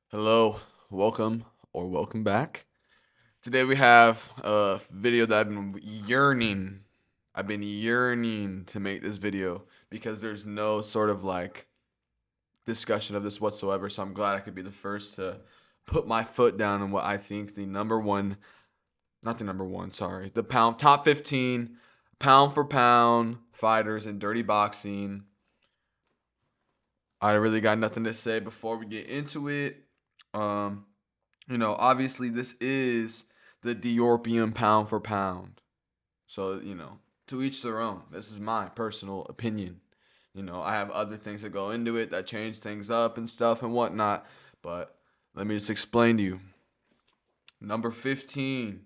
Hello, welcome back. Today we have a video that I've been yearning to make this video because there's no sort of like discussion of this whatsoever. So I'm glad I could be the first to put my foot down on what I think the number one, not the number one, sorry, the top 15 pound for pound fighters in dirty boxing. I really got nothing to say before we get into it. Um, obviously this is the DIORPIUM pound for pound. So, to each their own. This is my personal opinion. I have other things that go into it that change things up and stuff and whatnot. But let me just explain to you. Number 15.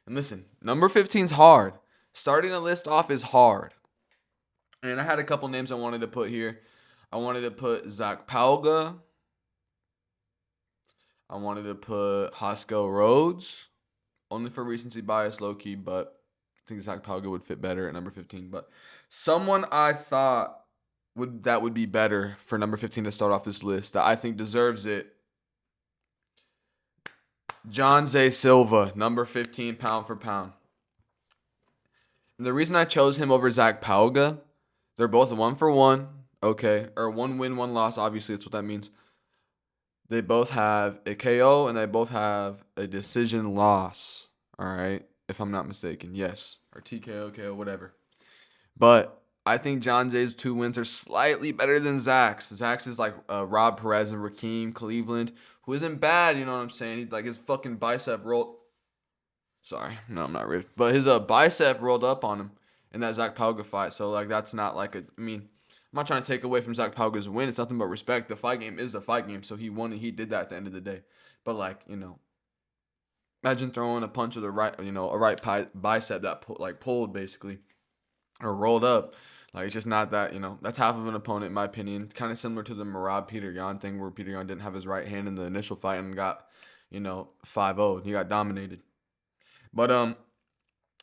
And listen, number 15 is hard. Starting a list off is hard. And I had a couple names I wanted to put here. I wanted to put Zach Palga. I wanted to put Haskell Rhodes, only for recency bias, low key, but I think Zach Palga would fit better at number 15. But someone I thought would be better for number 15 to start off this list that I think deserves it. John Zay Silva, number 15, pound for pound. And the reason I chose him over Zach Palga, they're both 1-for-1, okay, or 1 win, 1 loss. Obviously, that's what that means. They both have a KO and they both have a decision loss. All right, if I'm not mistaken, yes, or TKO, KO, whatever. But I think John Zay's 2 wins are slightly better than Zach's. Zach's is like Rob Perez and Raheem Cleveland, who isn't bad. You know what I'm saying? He like his fucking bicep rolled. Sorry, no, I'm not ripped. But his bicep rolled up on him in that Zach Palga fight. So like that's not like a. I mean, I'm not trying to take away from Zach Palga's win. It's nothing but respect. The fight game is the fight game. So he won and he did that at the end of the day. But like imagine throwing a punch with a right, a bicep that pulled basically or rolled up. Like it's just not that. That's half of an opponent in my opinion. Kind of similar to the Marab Peter Yan thing where Peter Yan didn't have his right hand in the initial fight and got 5-0. He got dominated. But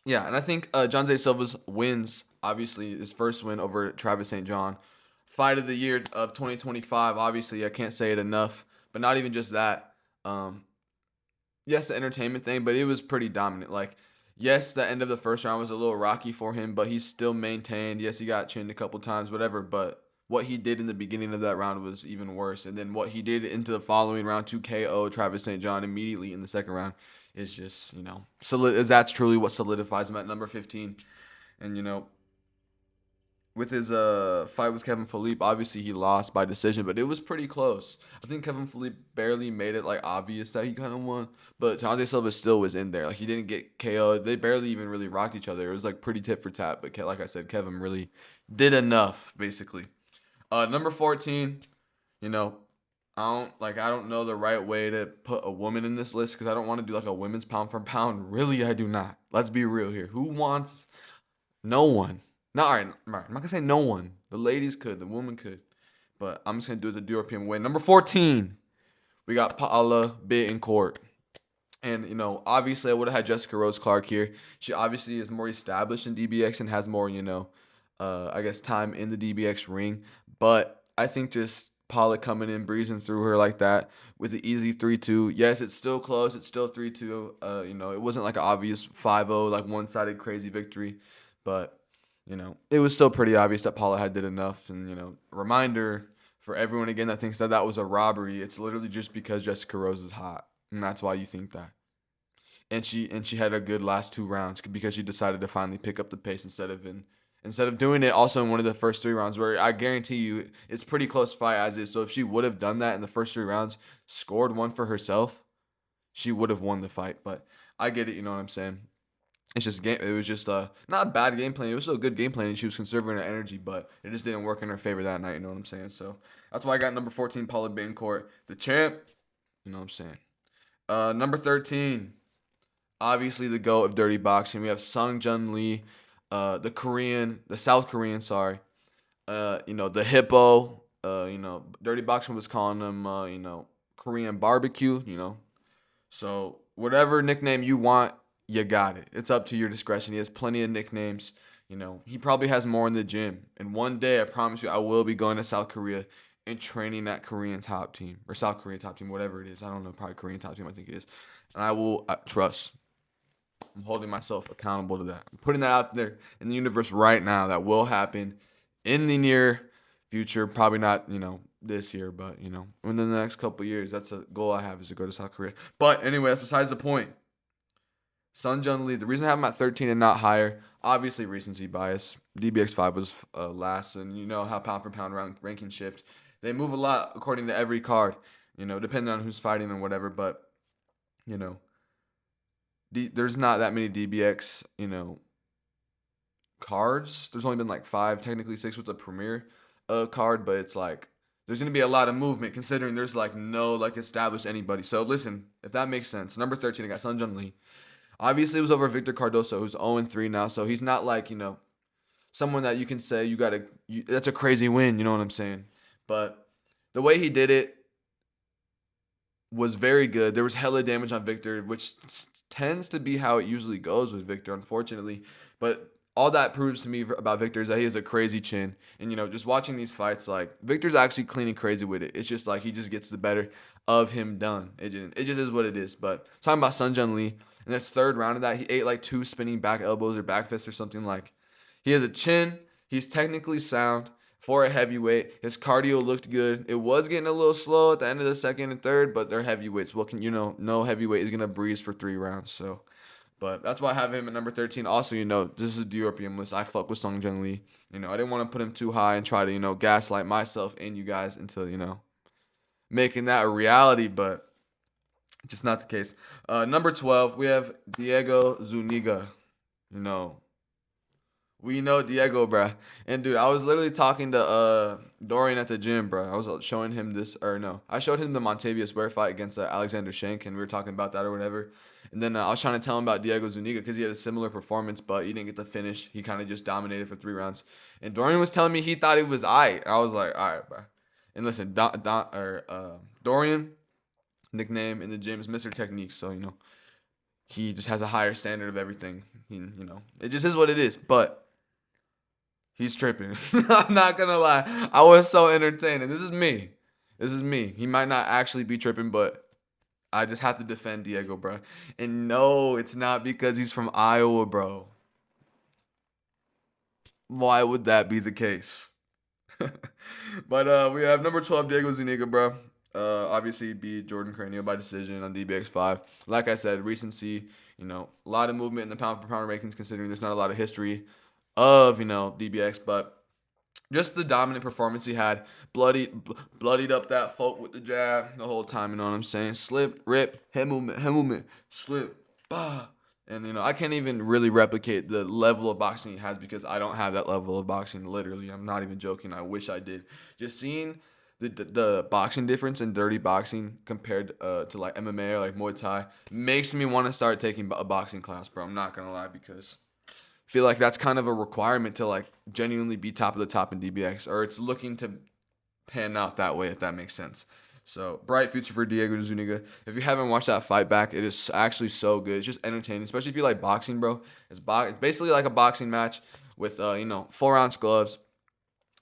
yeah, and I think John Zay Silva's wins, obviously his first win over Travis St. John, fight of the year of 2025. Obviously, I can't say it enough, but not even just that. Yes, the entertainment thing, but it was pretty dominant. Like, yes, the end of the first round was a little rocky for him, but he still maintained. Yes, he got chinned a couple times, whatever, but what he did in the beginning of that round was even worse. And then what he did into the following round to KO Travis St. John immediately in the second round is just, that's truly what solidifies him at number 15. And, with his fight with Kevin Felipe, obviously he lost by decision, but it was pretty close. I think Kevin Felipe barely made it like obvious that he kind of won, but Jose Silva still was in there. Like he didn't get KO'd. They barely even really rocked each other. It was like pretty tit for tat. But like I said, Kevin really did enough basically. Number 14, you know, I don't know the right way to put a woman in this list because I don't want to do like a women's pound for pound. Really, I do not. Let's be real here. Who wants? No one. Not all right. I'm not gonna say no one. The ladies could, the woman could, but I'm just gonna do it the European way. Number 14, we got Paula Bittencourt. And obviously, I would have had Jessica Rose Clark here. She obviously is more established in DBX and has more, I guess time in the DBX ring. But I think just Paula coming in, breezing through her like that with the easy 3-2. Yes, it's still close. It's still 3-2. It wasn't like an obvious 5-0, like one-sided crazy victory, but it was still pretty obvious that Paula had did enough. And reminder for everyone again that thinks that that was a robbery. It's literally just because Jessica Rose is hot, and that's why you think that. And she had a good last 2 rounds because she decided to finally pick up the pace instead of doing it also in one of the first 3 rounds where I guarantee you it's pretty close fight as is. So if she would have done that in the first 3 rounds, scored one for herself, she would have won the fight. But I get it, you know what I'm saying? It's just game. It was just not a bad game plan. It was still a good game plan, and she was conserving her energy, but it just didn't work in her favor that night. You know what I'm saying? So that's why I got number 14, Paula Bittencourt, the champ. You know what I'm saying? Number 13, obviously the GOAT of dirty boxing. We have Sung Jun Lee, the South Korean, sorry. The hippo. Dirty boxing was calling him, Korean barbecue. So whatever nickname you want, you got it. It's up to your discretion. He has plenty of nicknames. He probably has more in the gym. And one day, I promise you, I will be going to South Korea and training that Korean top team or South Korean top team, whatever it is. I don't know, probably Korean top team, I think it is. And I will trust. I'm holding myself accountable to that. I'm putting that out there in the universe right now. That will happen in the near future. Probably not, this year, but, within the next couple of years. That's a goal I have, is to go to South Korea. But anyway, that's besides the point. Sun Jung Lee, the reason I have him at 13 and not higher, obviously recency bias. DBX5 was last, and you know how pound for pound ranking shift. They move a lot according to every card, depending on who's fighting and whatever. But, there's not that many DBX, cards. There's only been like 5, technically 6 with the premier card, but it's like there's gonna be a lot of movement considering there's like no like established anybody. So listen, if that makes sense. Number 13, I got Sun Jung Lee. Obviously, it was over Victor Cardoso, who's 0-3 now. So he's not like, someone that you can say that's a crazy win. You know what I'm saying? But the way he did it was very good. There was hella damage on Victor, which tends to be how it usually goes with Victor, unfortunately. But all that proves to me about Victor is that he has a crazy chin. And, just watching these fights, like, Victor's actually clean and crazy with it. It's just like he just gets the better of him done. It just is what it is. But talking about Sun Jung Lee, in this third round of that, he ate like 2 spinning back elbows or back fists or something. Like, he has a chin. He's technically sound for a heavyweight. His cardio looked good. It was getting a little slow at the end of the second and third, but they're heavyweights. What can no heavyweight is gonna breeze for 3 rounds. So, but that's why I have him at number 13. Also, this is a DIORPIUM list. I fuck with Sun Jung Lee. I didn't want to put him too high and try to gaslight myself and you guys into making that a reality, but just not the case. Number 12, we have Diego Zuniga. We know Diego, bruh. And, dude, I was literally talking to Dorian at the gym, bruh. I was showing him I showed him the Montavious Ware fight against Alexander Shank, and we were talking about that or whatever. And then I was trying to tell him about Diego Zuniga because he had a similar performance, but he didn't get the finish. He kind of just dominated for 3 rounds. And Dorian was telling me he thought it was aight. I was like, all right, bruh. And listen, Dorian, nickname in the gym is Mr. Technique, so he just has a higher standard of everything. It just is what it is. But he's tripping. I'm not gonna lie, I was so entertained. And this is me. He might not actually be tripping, but I just have to defend Diego, bro. And no, it's not because he's from Iowa, bro. Why would that be the case? But we have number 12, Diego Zuniga, bro. Obviously beat Jordan Craniel by decision on DBX5. Like I said, recency, a lot of movement in the pound for pound rankings considering there's not a lot of history of, DBX, but just the dominant performance he had, bloodied up that folk with the jab the whole time, you know what I'm saying? Slip, rip, head movement, slip, bah. And, I can't even really replicate the level of boxing he has because I don't have that level of boxing, literally. I'm not even joking. I wish I did. Just seeing the boxing difference in dirty boxing compared to like MMA or like Muay Thai makes me want to start taking a boxing class, bro. I'm not gonna lie, because I feel like that's kind of a requirement to like genuinely be top of the top in DBX, or it's looking to pan out that way, if that makes sense. So bright future for Diego Zuniga. If you haven't watched that fight back, it is actually so good. It's just entertaining, especially if you like boxing, bro. It's basically like a boxing match with 4-ounce gloves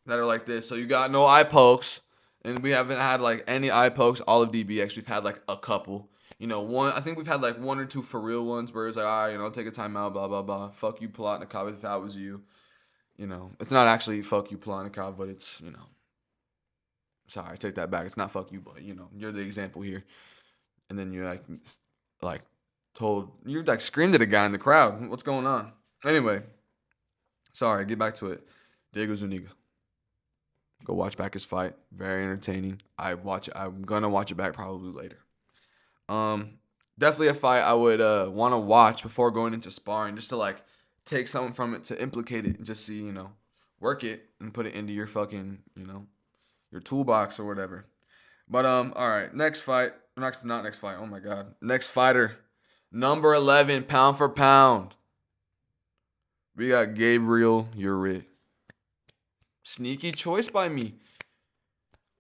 that are like this. So you got no eye pokes. And we haven't had like any eye pokes all of DBX. We've had like a couple. I think we've had like 1 or 2 for real ones where it's like, all right, take a timeout, blah, blah, blah. Fuck you, Palatnikov, if that was you. It's not actually fuck you, Palatnikov, but it's, sorry, I take that back. It's not fuck you, but, you're the example here. And then you're you screamed at a guy in the crowd. What's going on? Anyway, sorry, get back to it. Diego Zuniga. Go watch back his fight. Very entertaining. I'm gonna watch it back probably later. Definitely a fight I would want to watch before going into sparring, just to like take something from it, to implicate it and just see, work it and put it into your fucking, your toolbox or whatever. But all right, next fight. Not next fight. Oh my god. Next fighter, number 11, pound for pound. We got Gabriel Uric. Sneaky choice by me.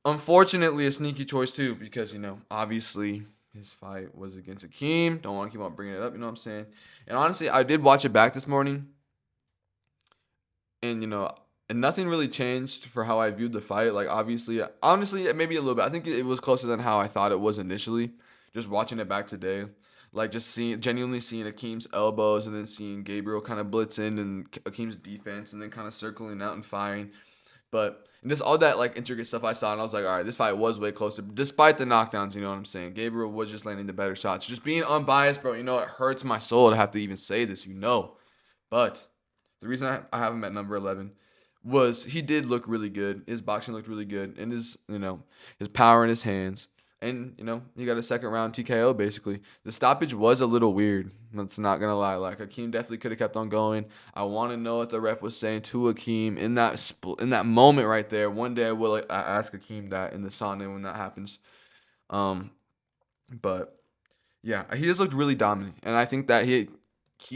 Unfortunately, a sneaky choice too, because, obviously his fight was against Akeem. Don't want to keep on bringing it up, you know what I'm saying? And honestly, I did watch it back this morning. And, And nothing really changed for how I viewed the fight. Like obviously, honestly, maybe a little bit. I think it was closer than how I thought it was initially. Just watching it back today, like just genuinely seeing Akeem's elbows and then seeing Gabriel kind of blitz in and Akeem's defense and then kind of circling out and firing. But and just all that like intricate stuff I saw, and I was like, all right, this fight was way closer, despite the knockdowns. You know what I'm saying? Gabriel was just landing the better shots. Just being unbiased, bro. You know, it hurts my soul to have to even say this. You know, but the reason I have him at number 11 was he did look really good. His boxing looked really good, and his power in his hands. And he got a second round TKO basically. The stoppage was a little weird. That's not gonna lie. Like Akeem definitely could have kept on going. I want to know what the ref was saying to Akeem in that moment right there. One day I will ask Akeem that in the sauna when that happens. Um, but yeah, he just looked really dominant, and I think that he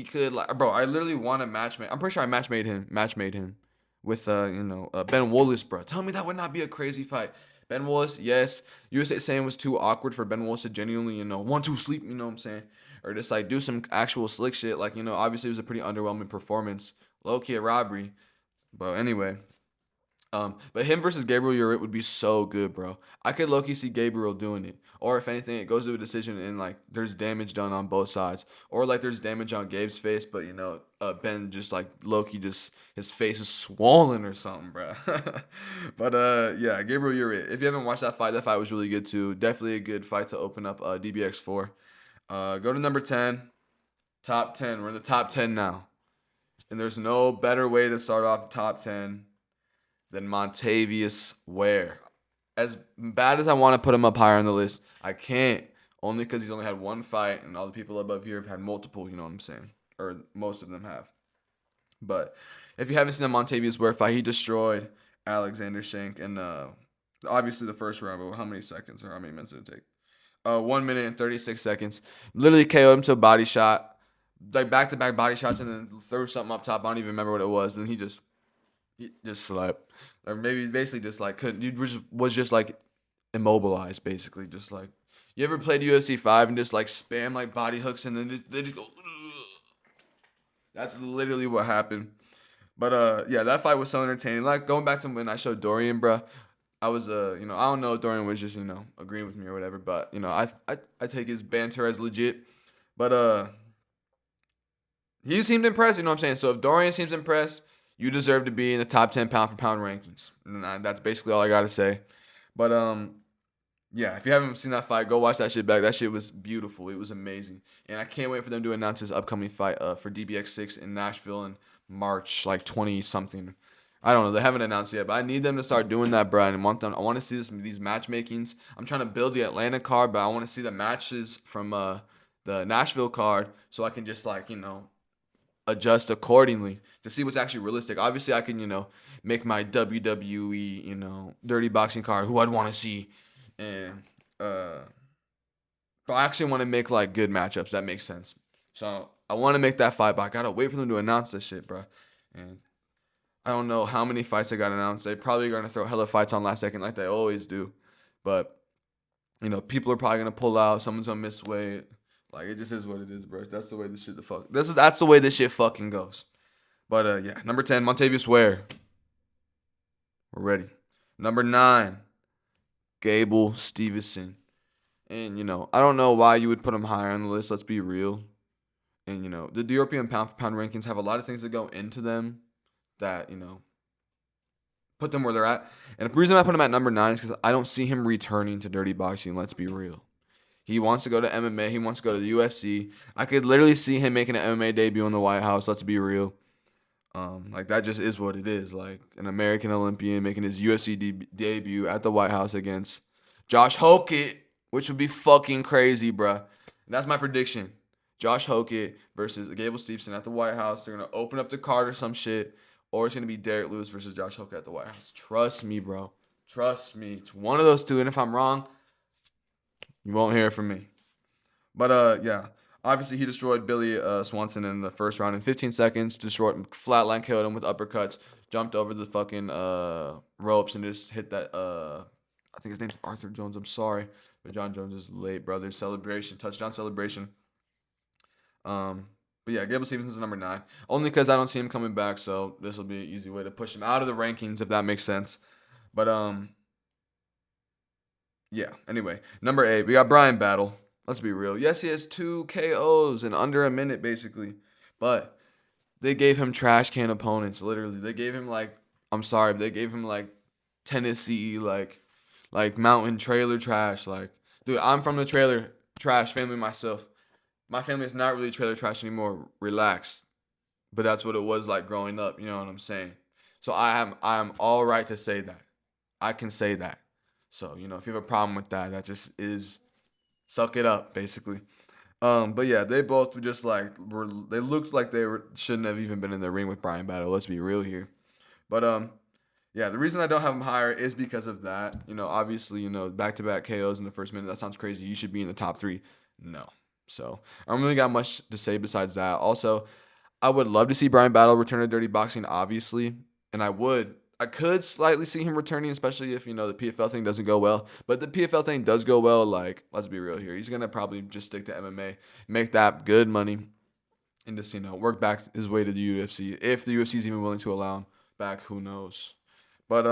could like, bro. I literally want to matchmake. I'm pretty sure I matchmade him with Ben Wallace, bro. Tell me that would not be a crazy fight. Ben Wallace, yes. USA saying was too awkward for Ben Wallace to genuinely 1-2 sleep. You know what I'm saying? Or just like do some actual slick shit. Like obviously it was a pretty underwhelming performance, low key a robbery. But anyway, but him versus Gabriel Uric would be so good, bro. I could low-key see Gabriel doing it. Or if anything, it goes to a decision and like there's damage done on both sides. Or like there's damage on Gabe's face, but Ben just like low-key just his face is swollen or something, bro. But yeah, Gabriel Uric. If you haven't watched that fight was really good too. Definitely a good fight to open up DBX4. Go to number 10. Top 10. We're in the top 10 now. And there's no better way to start off the top 10 than Montavious Ware. As bad as I want to put him up higher on the list, I can't. Only because he's only had one fight, and all the people above here have had multiple, you know what I'm saying? Or most of them have. But if you haven't seen the Montavious Ware fight, he destroyed Alexander Shank in obviously the first round, but how many seconds or how many minutes did it take? 1 minute and 36 seconds. Literally KO'd him to a body shot. Like back-to-back body shots, and then threw something up top. I don't even remember what it was. Then he just slept. Or maybe basically just like couldn't. You was just like immobilized, basically. Just like you ever played UFC 5 and just like spam like body hooks and then they just go. Ugh. That's literally what happened. But yeah, that fight was so entertaining. Like going back to when I showed Dorian, bruh, I was I don't know if Dorian was just agreeing with me or whatever, but I take his banter as legit. But he seemed impressed, you know what I'm saying? So if Dorian seems impressed, you deserve to be in the top 10 pound for pound rankings. And that's basically all I got to say. But yeah, if you haven't seen that fight, go watch that shit back. That shit was beautiful. It was amazing. And I can't wait for them to announce this upcoming fight for DBX6 in Nashville in March, like 20 something. I don't know. They haven't announced it yet, but I need them to start doing that, bro. And I want to see these matchmakings. I'm trying to build the Atlanta card, but I want to see the matches from the Nashville card so I can just adjust accordingly to see what's actually realistic. Obviously, I can, make my WWE, dirty boxing card, who I'd want to see. And, but I actually want to make, like, good matchups. That makes sense. So, I want to make that fight, but I got to wait for them to announce this shit, bro. And I don't know how many fights they got announced. They probably going to throw hella fights on last second like they always do. But, people are probably going to pull out. Someone's going to miss weight. Like, it just is what it is, bro. That's the way that's the way this shit fucking goes. But yeah, number 10, Montavious Ware. We're ready. Number 9, Gable Stevenson. And I don't know why you would put him higher on the list. Let's be real. And the DIORPIUM pound for pound rankings have a lot of things that go into them that put them where they're at. And the reason I put him at number 9 is because I don't see him returning to dirty boxing. Let's be real. He wants to go to MMA. He wants to go to the UFC. I could literally see him making an MMA debut in the White House. Let's be real. Like that just is what it is. Like an American Olympian making his UFC debut at the White House against Josh Hokett, which would be fucking crazy, bruh. That's my prediction. Josh Hokett versus Gable Stevenson at the White House. They're gonna open up the card or some shit, or it's gonna be Derek Lewis versus Josh Hokett at the White House. Trust me, bro. Trust me. It's one of those two, and if I'm wrong, you won't hear it from me. But yeah, obviously he destroyed Billy Swanson in the first round in 15 seconds. Destroyed him, flatline killed him with uppercuts. Jumped over the fucking ropes and just hit that. I think his name's Arthur Jones. I'm sorry, but John Jones is late, brother. Celebration, touchdown celebration. But yeah, Gable Stevenson's number 9. Only because I don't see him coming back, so this will be an easy way to push him out of the rankings, if that makes sense. But yeah. Anyway, number 8, we got Brian Battle. Let's be real. Yes, he has 2 KOs in under a minute, basically. But they gave him trash can opponents, literally. They gave him like, I'm sorry, but they gave him like Tennessee, like mountain trailer trash. Like, dude, I'm from the trailer trash family myself. My family is not really trailer trash anymore. Relax. But that's what it was like growing up. You know what I'm saying? So I am all right to say that. I can say that. So if you have a problem with that, that just is suck it up, basically. But yeah, they both were just like they looked like shouldn't have even been in the ring with Brian Battle. Let's be real here. But yeah, the reason I don't have him higher is because of that. Obviously, back to back KOs in the first minute. That sounds crazy. You should be in the top 3. No. So I don't really got much to say besides that. Also, I would love to see Brian Battle return to Dirty Boxing, obviously, and I could slightly see him returning, especially if the PFL thing doesn't go well. But the PFL thing does go well. Like, let's be real here, he's gonna probably just stick to MMA, make that good money, and just work back his way to the UFC if the UFC is even willing to allow him back. Who knows? But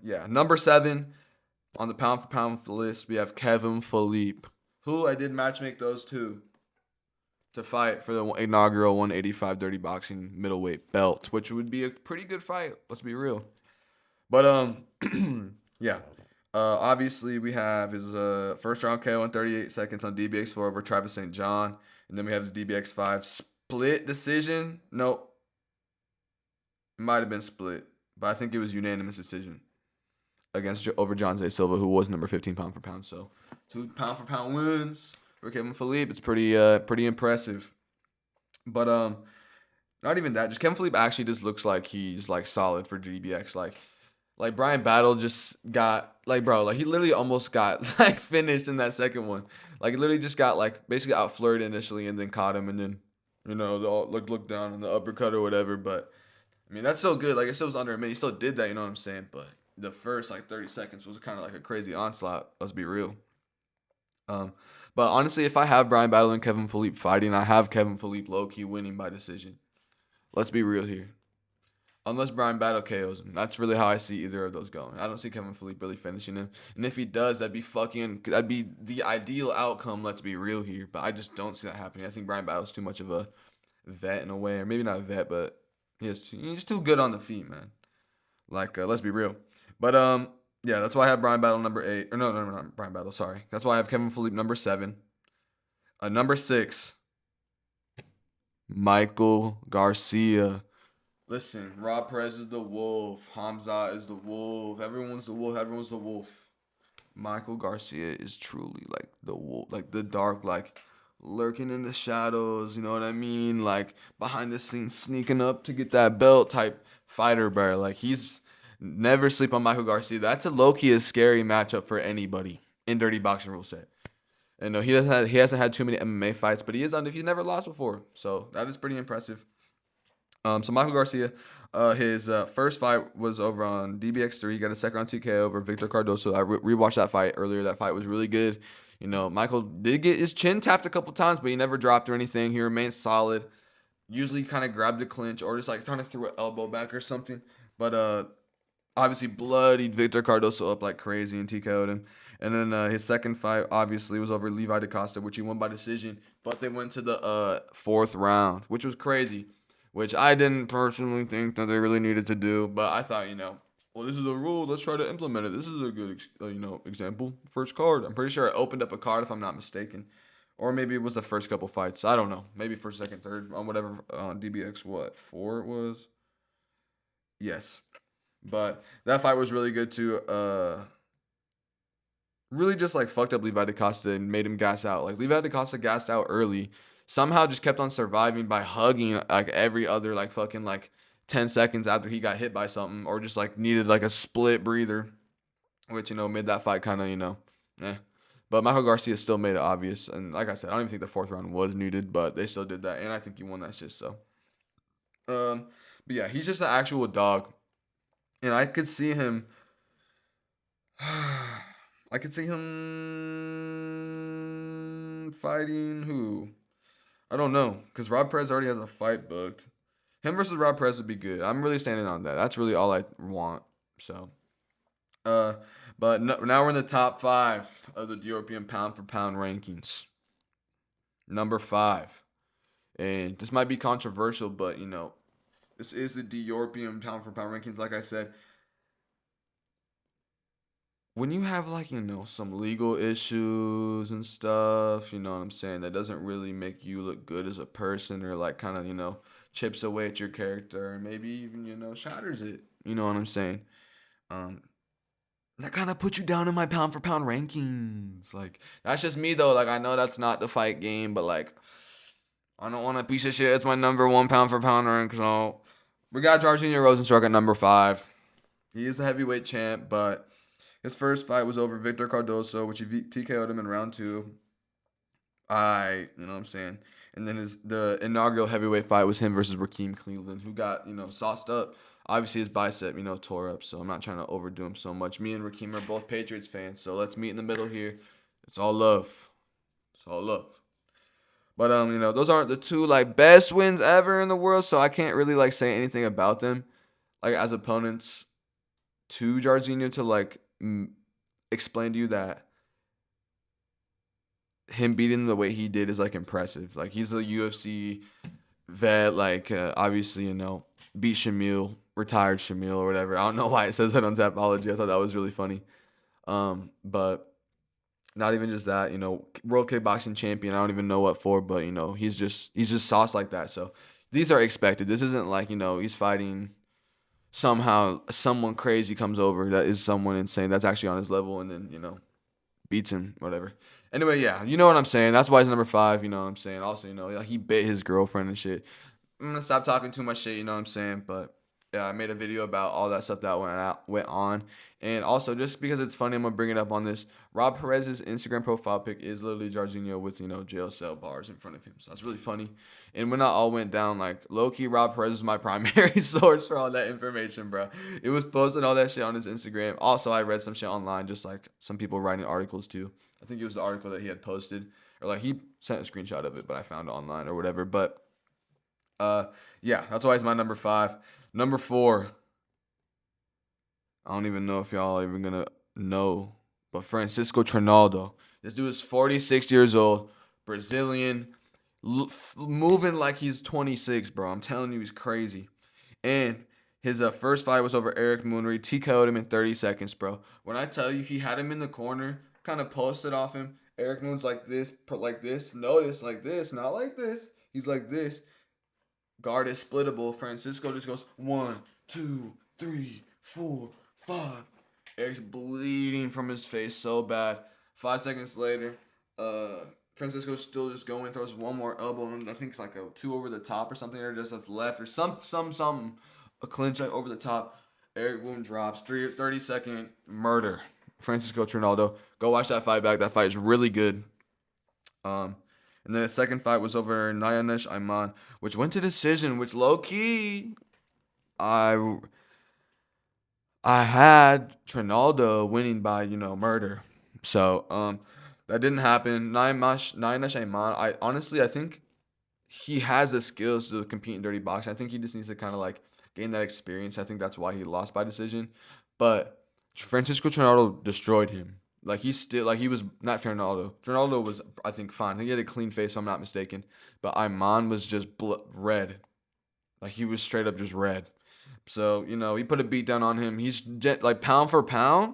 yeah, number 7 on the pound for pound list, we have Kevin Philippe, who I did matchmake those two to fight for the inaugural 185 Dirty Boxing middleweight belt, which would be a pretty good fight. Let's be real. But yeah. Obviously we have his first round KO in 38 seconds on DBX4 over Travis St. John, and then we have his DBX5 split decision. Nope, it might have been split, but I think it was unanimous decision against over John Zay Silva, who was number 15 pound for pound. So 2 pound for pound wins for Kevin Philippe. It's pretty impressive. But not even that. Just Kevin Philippe actually just looks like he's like solid for DBX. Like Brian Battle just got he literally almost got like finished in that second one. Like he literally just got like basically outflurried initially and then caught him and then they all look down on the uppercut or whatever. But I mean that's still good. Like it still was under a minute. He still did that. You know what I'm saying? But the first like 30 seconds was kind of like a crazy onslaught. Let's be real. But honestly, if I have Brian Battle and Kevin Philippe fighting, I have Kevin Philippe low key winning by decision. Let's be real here. Unless Brian Battle KOs him. That's really how I see either of those going. I don't see Kevin Philippe really finishing him. And if he does, that'd be the ideal outcome, let's be real here. But I just don't see that happening. I think Brian Battle's too much of a vet in a way. Or maybe not a vet, but he's too good on the feet, man. Like, let's be real. But yeah, that's why I have Brian Battle number 8. Or no, not Brian Battle, sorry. That's why I have Kevin Philippe number 7. Number 6, Michael Garcia. Listen, Rob Perez is the wolf. Hamza is the wolf. Everyone's the wolf. Everyone's the wolf. Michael Garcia is truly like the wolf, like the dark, like lurking in the shadows. You know what I mean? Like behind the scenes, sneaking up to get that belt type fighter, bro. Like he's never sleep on Michael Garcia. That's a low key a scary matchup for anybody in Dirty Boxing rule set. And no, he hasn't had too many MMA fights, but he's never lost before, so that is pretty impressive. So Michael Garcia, his first fight was over on DBX3. He got a second round TKO over Victor Cardoso. I rewatched that fight earlier. That fight was really good. Michael did get his chin tapped a couple times, but he never dropped or anything. He remained solid. Usually kind of grabbed the clinch or just like trying to throw an elbow back or something. But obviously bloodied Victor Cardoso up like crazy and TKO'd him. And then his second fight obviously was over Levi DaCosta, which he won by decision. But they went to the fourth round, which was crazy. Which I didn't personally think that they really needed to do, but I thought, well, this is a rule. Let's try to implement it. This is a good, example. First card. I'm pretty sure I opened up a card if I'm not mistaken, or maybe it was the first couple fights. I don't know. Maybe first, second, third on whatever DBX 4 it was. Yes, but that fight was really good too. Really just like fucked up Levi DaCosta and made him gas out. Like Levi DaCosta gassed out early. Somehow just kept on surviving by hugging like every other like fucking like 10 seconds after he got hit by something or just like needed like a split breather, which made that fight kind of eh. But Michael Garcia still made it obvious, and like I said, I don't even think the fourth round was needed, but they still did that, and I think he won that shit. So but yeah, he's just an actual dog, and I could see him fighting who? I don't know, because Rob Perez already has a fight booked. Him versus Rob Perez would be good. I'm really standing on that. That's really all I want. So, uh, but no, now we're in the top five of the DIORPIUM pound for pound rankings. Number five, and this might be controversial, but this is the DIORPIUM pound for pound rankings. Like I said, when you have like some legal issues and stuff, you know what I'm saying, that doesn't really make you look good as a person, or like kind of chips away at your character, and maybe even shatters it. You know what I'm saying? Um, that kind of puts you down in my pound for pound rankings. Like that's just me though. Like I know that's not the fight game, but like I don't want a piece of shit. It's my number one pound for pound rank. So we got Jairzinho Rosenstruck at number five. He is the heavyweight champ, but his first fight was over Victor Cardoso, which he TKO'd him in round two. You know what I'm saying? And then the inaugural heavyweight fight was him versus Raheem Cleveland, who got, sauced up. Obviously, his bicep, tore up, so I'm not trying to overdo him so much. Me and Raheem are both Patriots fans, so let's meet in the middle here. It's all love. It's all love. But, those aren't the two, like, best wins ever in the world, so I can't really, like, say anything about them, like, as opponents to Jairzinho to, like, explain to you that him beating the way he did is like impressive. Like he's a UFC vet. Like obviously beat Shamil, retired Shamil or whatever. I don't know why it says that on Tapology. I thought that was really funny. But not even just that. World kickboxing champion. I don't even know what for, but he's just sauced like that. So these are expected. This isn't like he's fighting. Somehow someone crazy comes over that is someone insane that's actually on his level, and then beats him, whatever. Anyway, yeah, you know what I'm saying. That's why he's number five. You know what I'm saying. Also, like he bit his girlfriend and shit. I'm gonna stop talking too much shit. You know what I'm saying. But yeah, I made a video about all that stuff that went on, and also just because it's funny, I'm gonna bring it up on this. Rob Perez's Instagram profile pic is literally Jairzinho with jail cell bars in front of him. So that's really funny. And when that all went down, like low key, Rob Perez is my primary source for all that information, bro. It was posting all that shit on his Instagram. Also, I read some shit online, just like some people writing articles too. I think it was the article that he had posted, or like he sent a screenshot of it, but I found it online or whatever. But yeah, that's why he's my number five. Number four, I don't even know if y'all are even gonna know, but Francisco Trinaldo. This dude is 46 years old, Brazilian, moving like he's 26, bro. I'm telling you, he's crazy. And his first fight was over Eric Moonry. TKO'd him in 30 seconds, bro. When I tell you he had him in the corner, kind of posted off him. Eric Moon's like this, like this. Notice, like this, not like this. He's like this. Guard is splittable. Francisco just goes 1, 2, 3, 4, 5. Eric's bleeding from his face so bad. 5 seconds later, Francisco's still just going, throws one more elbow, and I think it's like a 2 over the top or something, or just a left, or something, a clinch over the top. Eric Boom drops. 30-second murder. Francisco Trinaldo. Go watch that fight back. That fight is really good. And then his second fight was over Nayanesh Ayman, which went to decision, which low key I had Trinaldo winning by, murder. So, that didn't happen. Nayanesh Ayman, I think he has the skills to compete in dirty boxing. I think he just needs to kind of like gain that experience. I think that's why he lost by decision. But Francisco Trinaldo destroyed him. Like he was not Trinaldo. Trinaldo was, I think, fine. I think he had a clean face, if I'm not mistaken. But Ayman was just red. Like he was straight up just red. So he put a beat down on him. He's like pound for pound.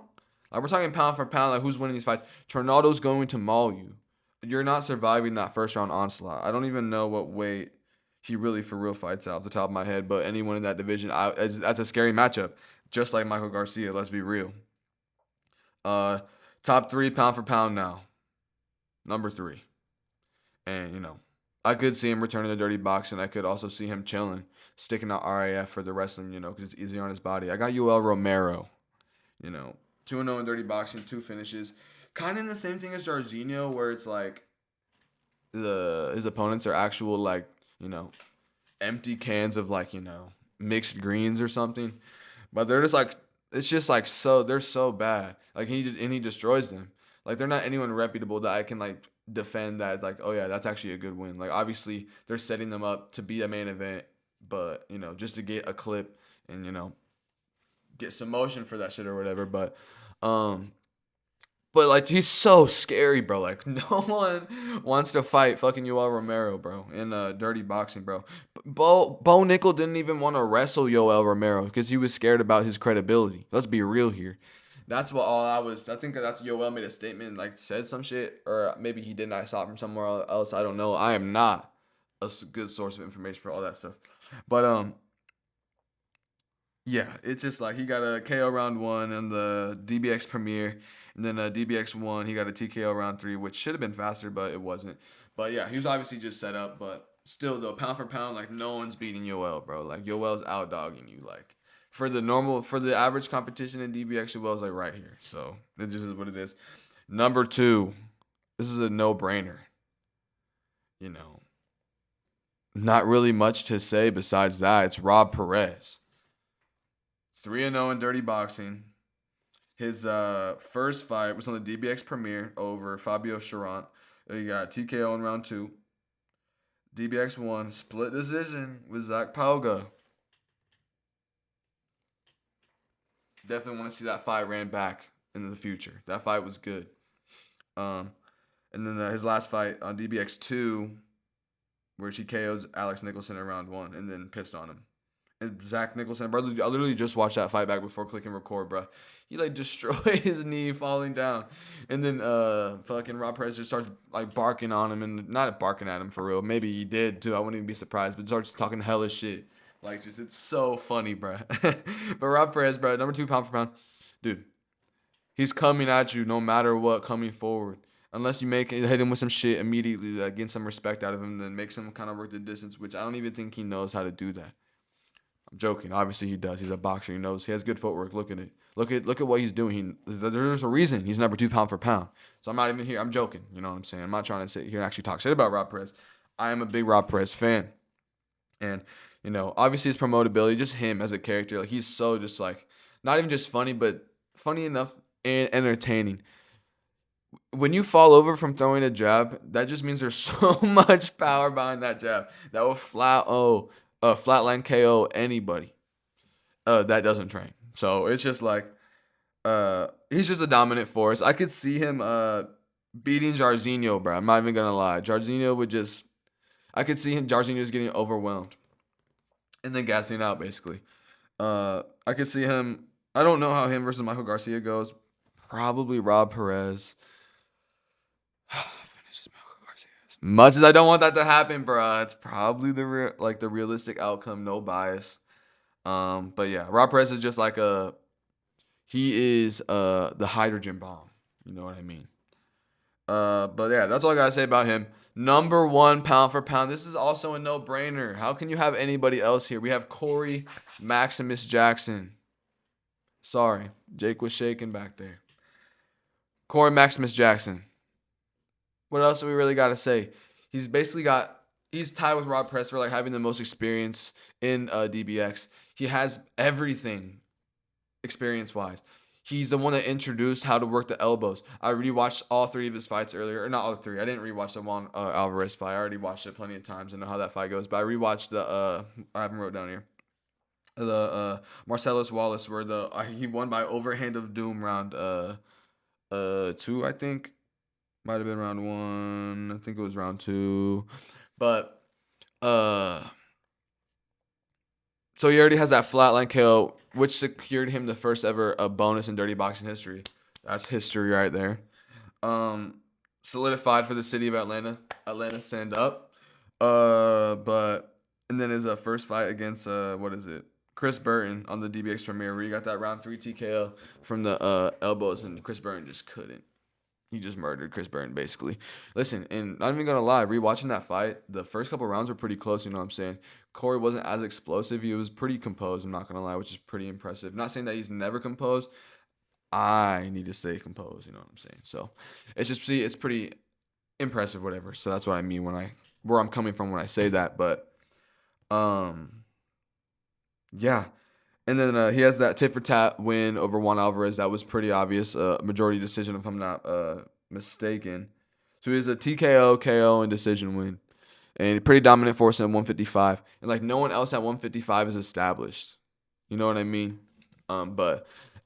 Like we're talking pound for pound. Like who's winning these fights? Trinaldo's going to maul you. You're not surviving that first round onslaught. I don't even know what weight he really for real fights out off the top of my head. But anyone in that division, that's a scary matchup. Just like Michael Garcia. Let's be real. Top 3 pound for pound now. Number 3. And, I could see him returning to dirty boxing. I could also see him chilling, sticking out RAF for the wrestling, because it's easier on his body. I got Yoel Romero, 2-0 in dirty boxing, 2 finishes. Kind of in the same thing as Jairzinho, where it's like his opponents are actual, like, empty cans of, like, mixed greens or something. But they're just like, it's just like they're so bad. Like he destroys them. Like they're not anyone reputable that I can like defend that like, oh yeah, that's actually a good win. Like obviously they're setting them up to be a main event, but just to get a clip and get some motion for that shit or whatever. Um but like he's so scary, bro. Like no one wants to fight fucking Yoel Romero, bro, in dirty boxing, bro. Bo Nickel didn't even want to wrestle Yoel Romero because he was scared about his credibility. Let's be real here. That's what all I was. I think that's Yoel made a statement, like said some shit, or maybe he didn't. I saw it from somewhere else. I don't know. I am not a good source of information for all that stuff. But yeah, it's just like he got a KO round one in the DBX premiere, and then DBX one he got a TKO round three, which should have been faster, but it wasn't. But yeah, he was obviously just set up. But still, though, pound for pound, like no one's beating Yoel, bro. Like Yoel's out dogging you. Like for the average competition in DBX, Yoel's like right here. So it just is what it is. Number two, this is a no brainer. You know, not really much to say besides that. It's Rob Perez. 3-0 in dirty boxing. His first fight was on the DBX premiere over Fabio Charant. He got TKO in round two. DBX won split decision with Zach Pauga. Definitely want to see that fight ran back in the future. That fight was good. And then his last fight on DBX 2, where she KO'd Alex Nicholson in round one and then pissed on him. And Zach Nicholson, bro, I literally just watched that fight back before clicking record, bro. He like destroyed his knee falling down, and then fucking Rob Perez just starts like barking on him, and not barking at him for real. Maybe he did too. I wouldn't even be surprised, but starts talking hellish shit. Like just it's so funny, bro. But Rob Perez, bro, number 2 pound for pound, dude. He's coming at you no matter what, coming forward. Unless you hit him with some shit immediately, like get some respect out of him, then makes him kind of work the distance, which I don't even think he knows how to do that. I'm joking. Obviously he does. He's a boxer. He knows. He has good footwork. Look at it. Look at what he's doing. There's a reason he's number 2 pound for pound. So I'm not even here. I'm joking. You know what I'm saying? I'm not trying to sit here and actually talk shit about Rob Perez. I am a big Rob Perez fan. And, obviously his promotability, just him as a character, like he's so just like, not even just funny, but funny enough and entertaining. When you fall over from throwing a jab, that just means there's so much power behind that jab that will flatline KO anybody that doesn't train. So it's just like he's just a dominant force. I could see him beating Jairzinho, bro. I'm not even gonna lie. I could see Jairzinho just getting overwhelmed and then gassing out basically. I could see him. I don't know how him versus Michael Garcia goes. Probably Rob Perez. Finishes Michael Garcia. As much as I don't want that to happen, bro, it's probably the realistic outcome, no bias. But yeah, Rob Perez is just like he is the hydrogen bomb. You know what I mean? But yeah, that's all I gotta say about him. Number 1 pound for pound. This is also a no-brainer. How can you have anybody else here? We have Corey Maximus Jackson. Sorry, Jake was shaking back there. Corey Maximus Jackson. What else do we really gotta say? He's tied with Rob Perez for like having the most experience in DBX. He has everything experience-wise. He's the one that introduced how to work the elbows. I rewatched all 3 of his fights earlier. Or not all 3. I didn't rewatch the Juan Alvarez fight. I already watched it plenty of times and know how that fight goes. But I rewatched the I haven't wrote down here. The Marcellus Wallace where he won by overhand of doom round 2, I think. Might have been round 1. I think it was round 2. But so he already has that flatline KO, which secured him the first ever bonus in dirty boxing history. That's history right there. Solidified for the city of Atlanta. Atlanta, stand up. And then his first fight against Chris Burton on the DBX premiere, where he got that round 3 TKO from the elbows, and Chris Burton just couldn't. He just murdered Chris Burton, basically. Listen, and not even gonna lie, rewatching that fight, the first couple rounds were pretty close, you know what I'm saying? Corey wasn't as explosive. He was pretty composed, I'm not gonna lie, which is pretty impressive. Not saying that he's never composed. I need to stay composed, you know what I'm saying? So it's pretty impressive, whatever. So that's what I mean where I'm coming from when I say that. But yeah. And then he has that tit for tat win over Juan Alvarez. That was pretty obvious. Majority decision, if I'm not mistaken. So he has a TKO, KO, and decision win. And pretty dominant force at 155. And like no one else at 155 is established. You know what I mean? And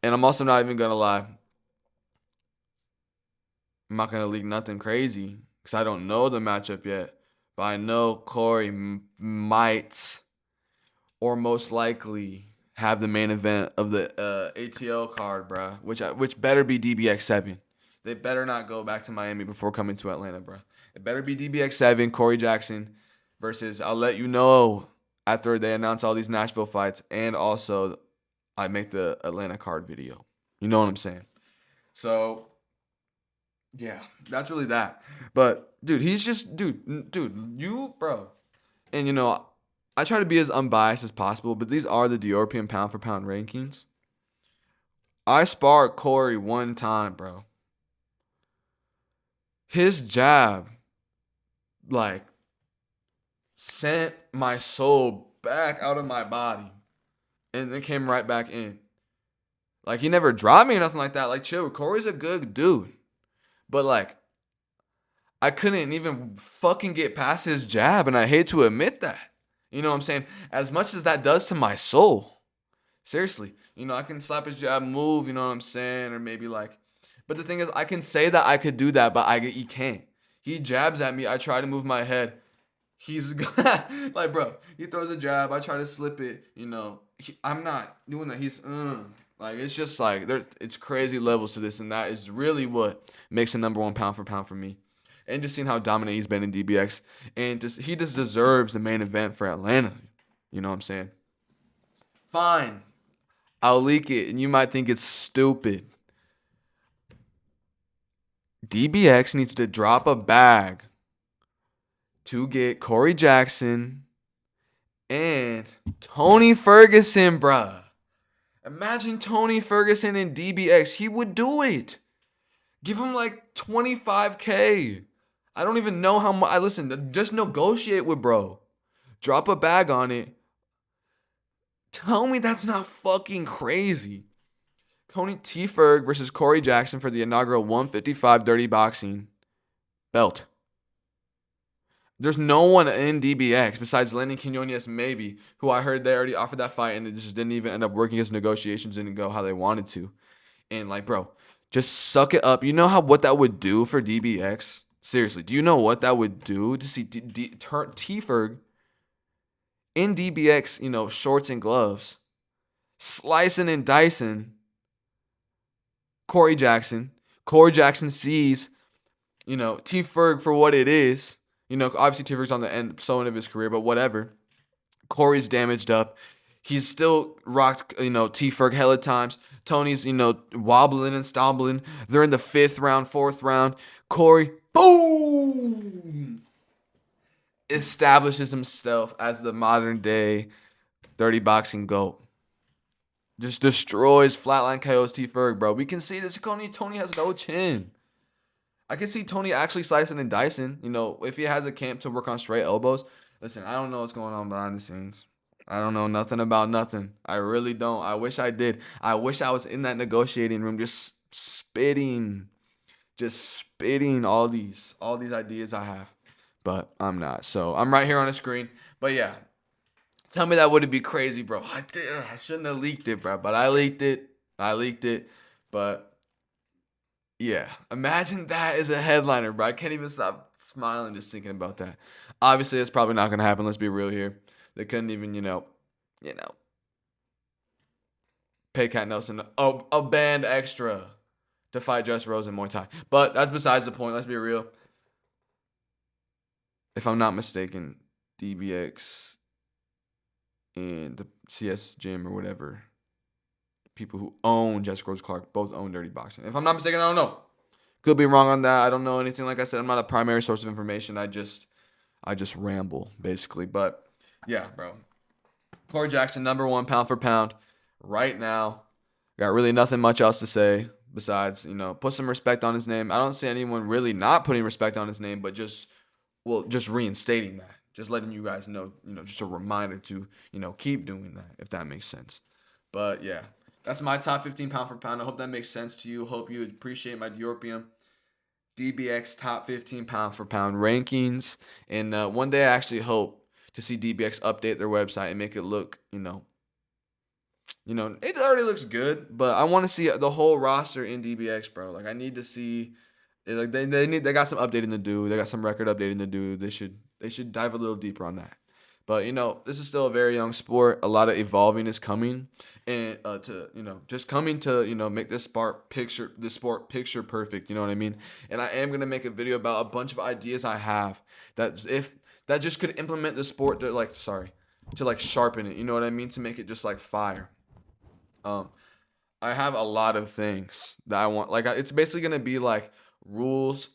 I'm also not even gonna lie. I'm not gonna leak nothing crazy because I don't know the matchup yet. But I know Corey might or most likely have the main event of the ATL card, bruh. Which better be DBX7. They better not go back to Miami before coming to Atlanta, bruh. It better be DBX7, Corey Jackson versus, I'll let you know after they announce all these Nashville fights, and also I make the Atlanta card video. You know what I'm saying? So, yeah, that's really that. But, dude, he's just, bro. And, I try to be as unbiased as possible, but these are the DIORPIUM pound for pound rankings. I sparred Corey one time, bro. His jab, like, sent my soul back out of my body and then came right back in. Like, he never dropped me or nothing like that. Like, chill, Corey's a good dude. But, like, I couldn't even fucking get past his jab, and I hate to admit that. You know what I'm saying? As much as that does to my soul. Seriously. I can slap his jab, move, you know what I'm saying? Or maybe like, but the thing is, I can say that I could do that, but he can't. He jabs at me. I try to move my head. He's like, bro, he throws a jab. I try to slip it. I'm not doing that. Like, it's just like, it's crazy levels to this. And that is really what makes the number one pound for pound for me. And just seeing how dominant he's been in DBX. And he just deserves the main event for Atlanta. You know what I'm saying? Fine. I'll leak it, and you might think it's stupid. DBX needs to drop a bag to get Corey Jackson and Tony Ferguson, bruh. Imagine Tony Ferguson and DBX. He would do it. Give him like $25K. I don't even know how much. Listen, just negotiate with bro. Drop a bag on it. Tell me that's not fucking crazy. Tony T. Ferg versus Corey Jackson for the inaugural 155 Dirty Boxing belt. There's no one in DBX besides Lenny Quinones, maybe, who I heard they already offered that fight and it just didn't even end up working as negotiations, didn't go how they wanted to. And like, bro, just suck it up. You know what that would do for DBX? Seriously, do you know what that would do to see T. Ferg in DBX, shorts and gloves, slicing and dicing Corey Jackson. Corey Jackson sees, T. Ferg for what it is. Obviously T. Ferg's on the end of his career, but whatever. Corey's damaged up. He's still rocked, T. Ferg hella times. Tony's, wobbling and stumbling. They're in the 5th round, 4th round. Corey, boom! Establishes himself as the modern day dirty boxing GOAT. Just destroys flatline KOs T. Ferg, bro. We can see this. Tony has no chin. I can see Tony actually slicing and dicing. If he has a camp to work on straight elbows. Listen, I don't know what's going on behind the scenes. I don't know nothing about nothing. I really don't. I wish I did. I wish I was in that negotiating room just spitting all these ideas I have. But I'm not. So I'm right here on the screen. But yeah. Tell me that wouldn't be crazy, bro. I shouldn't have leaked it, bro. But I leaked it. But yeah. Imagine that as a headliner, bro. I can't even stop smiling just thinking about that. Obviously, it's probably not going to happen. Let's be real here. They couldn't even, pay Cat Nelson a band extra to fight Just Rose in Muay Thai. But that's besides the point. Let's be real. If I'm not mistaken, DBX and the CS Gym or whatever, people who own Jessica Rose Clark both own Dirty Boxing. If I'm not mistaken, I don't know. Could be wrong on that. I don't know anything. Like I said, I'm not a primary source of information. I just ramble, basically. But yeah, bro. Corey Jackson, number one pound for pound right now. Got really nothing much else to say besides, put some respect on his name. I don't see anyone really not putting respect on his name, but just reinstating that. Just letting you guys know, just a reminder to, keep doing that, if that makes sense. But yeah, that's my top 15 pound for pound. I hope that makes sense to you. Hope you appreciate my DIORPIUM DBX top 15 pound for pound rankings. And one day I actually hope to see DBX update their website and make it look, it already looks good, but I want to see the whole roster in DBX, bro. Like I need to see, like they got some updating to do. They got some record updating to do. They should dive a little deeper on that. But this is still a very young sport. A lot of evolving is coming, and to just coming to make this sport picture perfect. You know what I mean? And I am gonna make a video about a bunch of ideas I have that just could implement the sport to sharpen it. You know what I mean? To make it just like fire. Um, I have a lot of things that I want. Like it's basically gonna be like rules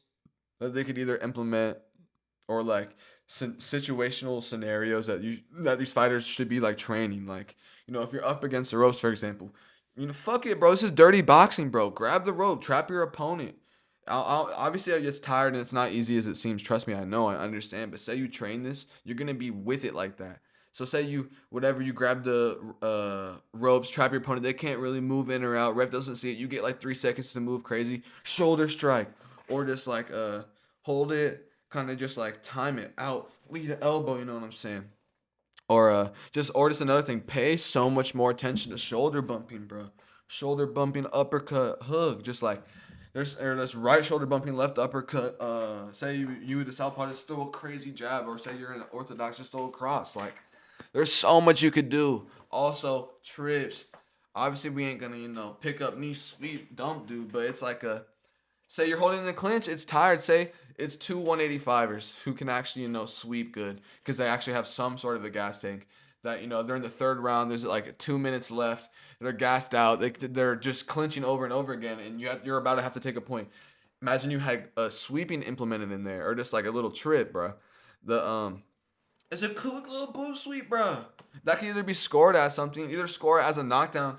that they could either implement or like situational scenarios that these fighters should be like training. Like if you're up against the ropes, for example, fuck it, bro. This is dirty boxing, bro. Grab the rope, trap your opponent. Obviously, it gets tired and it's not easy as it seems. Trust me, I know, I understand. But say you train this, you're gonna be with it like that. So say you grab the ropes, trap your opponent. They can't really move in or out. Rep doesn't see it. You get like 3 seconds to move crazy. Shoulder strike, or just like hold it, kind of just like time it out, lead the elbow. You know what I'm saying? Or just another thing. Pay so much more attention to shoulder bumping, bro. Shoulder bumping, uppercut, hook. Just like there's right shoulder bumping, left uppercut. Say you the southpaw just throw a crazy jab, or say you're in an orthodox just throw a cross. Like there's so much you could do. Also trips. Obviously we ain't gonna pick up knee sweep dump dude, but it's like say you're holding in the clinch, it's tired. Say it's two 185ers who can actually, sweep good because they actually have some sort of a gas tank. That, they're in the third round. There's like 2 minutes left. They're gassed out. They're just clinching over and over again, and you're about to have to take a point. Imagine you had a sweeping implemented in there, or just like a little trip, bro. It's a quick little boost sweep, bro. That can either be scored as something, either score it as a knockdown.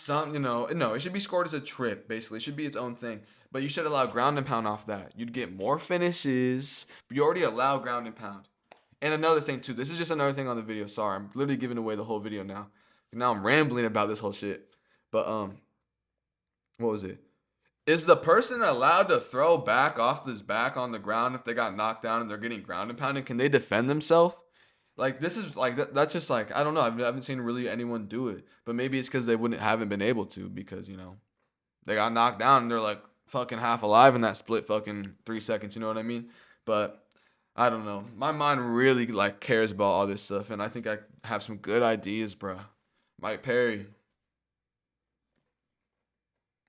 No, it should be scored as a trip. Basically, it should be its own thing. But you should allow ground and pound off that. You'd get more finishes. But you already allow ground and pound. And another thing too. This is just another thing on the video. Sorry, I'm literally giving away the whole video now. Now I'm rambling about this whole shit. But what was it? Is the person allowed to throw back off this back on the ground if they got knocked down and they're getting ground and pounded? Can they defend themselves? Like this is like that's just like I don't know. I haven't seen really anyone do it. But maybe it's because they haven't been able to because they got knocked down and they're like fucking half alive in that split fucking 3 seconds. You know what I mean? But I don't know. My mind really like cares about all this stuff, and I think I have some good ideas, bro. Mike Perry,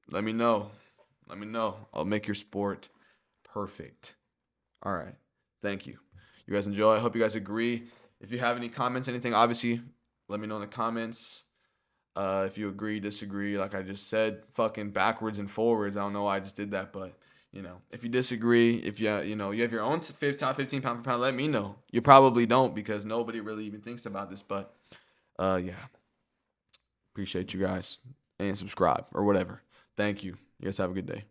let me know. Let me know. I'll make your sport perfect. All right. Thank you. You guys enjoy. I hope you guys agree. If you have any comments, anything, obviously, let me know in the comments. If you agree, disagree, like I just said, fucking backwards and forwards. I don't know why I just did that, but if you disagree, if you you have your own top 15 pound for pound, let me know. You probably don't because nobody really even thinks about this, but yeah. Appreciate you guys and subscribe or whatever. Thank you. You guys have a good day.